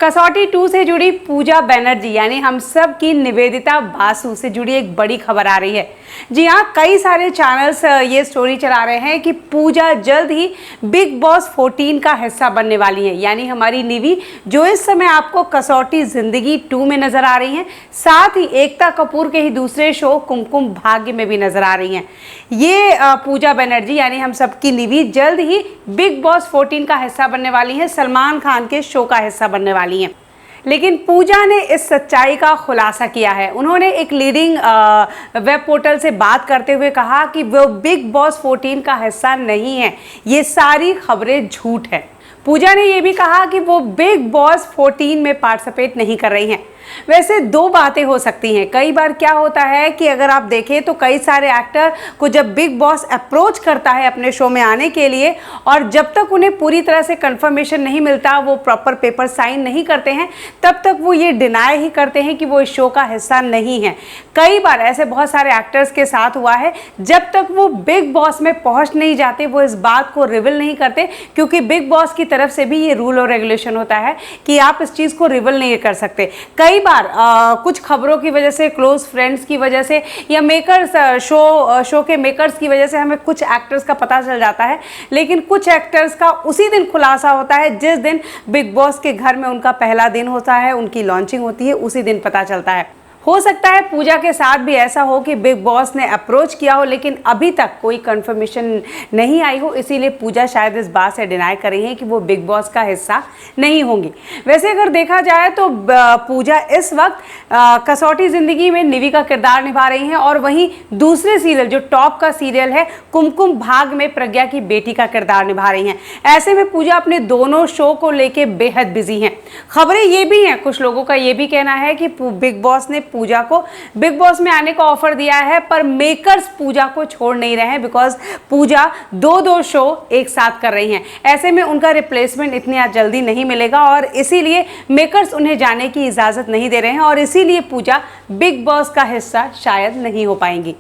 कसौटी 2 से जुड़ी पूजा बनर्जी यानी हम सब की निवेदिता बासु से जुड़ी एक बड़ी खबर आ रही है। जी हाँ, कई सारे चैनल्स ये स्टोरी चला रहे हैं कि पूजा जल्द ही बिग बॉस 14 का हिस्सा बनने वाली है, यानी हमारी निवी जो इस समय आपको कसौटी जिंदगी 2 में नजर आ रही हैं, साथ ही एकता कपूर के ही दूसरे शो कुमकुम भाग्य में भी नजर आ रही हैं। ये पूजा बनर्जी यानी हम सब की निवी जल्द ही बिग बॉस 14 का हिस्सा बनने वाली है, सलमान खान के शो का हिस्सा बनने वाली हैं। लेकिन पूजा ने इस सच्चाई का खुलासा किया है। उन्होंने एक लीडिंग वेब पोर्टल से बात करते हुए कहा कि वो बिग बॉस 14 का हिस्सा नहीं है, ये सारी खबरें झूठ है। पूजा ने यह भी कहा कि वो बिग बॉस 14 में पार्टिसिपेट नहीं कर रही हैं। वैसे दो बातें हो सकती हैं। कई बार क्या होता है कि अगर आप देखें तो कई सारे एक्टर को जब बिग बॉस अप्रोच करता है अपने शो में आने के लिए, और जब तक उन्हें पूरी तरह से कंफर्मेशन नहीं मिलता, वो प्रॉपर पेपर साइन नहीं करते हैं, तब तक वो ये डिनाई ही करते हैं कि वो इस शो का हिस्सा नहीं है। कई बार ऐसे बहुत सारे एक्टर्स के साथ हुआ है, जब तक वो बिग बॉस में पहुंच नहीं जाते वो इस बात को रिवील नहीं करते, क्योंकि बिग बॉस की तरफ से भी ये रूल और रेगुलेशन होता है कि आप इस चीज़ को रिवील नहीं कर सकते। कई बार कुछ खबरों की वजह से, क्लोज फ्रेंड्स की वजह से, या मेकर्स शो के मेकर्स की वजह से हमें कुछ एक्टर्स का पता चल जाता है, लेकिन कुछ एक्टर्स का उसी दिन खुलासा होता है जिस दिन बिग बॉस के घर में उनका पहला दिन होता है, उनकी लॉन्चिंग होती है, उसी दिन पता चलता है। हो सकता है पूजा के साथ भी ऐसा हो कि बिग बॉस ने अप्रोच किया हो, लेकिन अभी तक कोई कंफर्मेशन नहीं आई हो, इसीलिए पूजा शायद इस बात से डिनाई कर रही है कि वो बिग बॉस का हिस्सा नहीं होंगी। वैसे अगर देखा जाए तो पूजा इस वक्त कसौटी जिंदगी में निवी का किरदार निभा रही हैं, और वहीं दूसरे सीरियल जो टॉप का सीरियल है कुमकुम भाग्य में प्रज्ञा की बेटी का किरदार निभा रही हैं। ऐसे में पूजा अपने दोनों शो को लेके बेहद बिजी हैं। खबरें ये भी हैं, कुछ लोगों का ये भी कहना है कि बिग बॉस ने पूजा को बिग बॉस में आने का ऑफर दिया है, पर मेकर्स पूजा को छोड़ नहीं रहे हैं, बिकॉज पूजा दो शो एक साथ कर रही हैं। ऐसे में उनका रिप्लेसमेंट इतनी जल्दी नहीं मिलेगा, और इसीलिए मेकर्स उन्हें जाने की इजाजत नहीं दे रहे हैं, और इसीलिए पूजा बिग बॉस का हिस्सा शायद नहीं हो पाएंगी।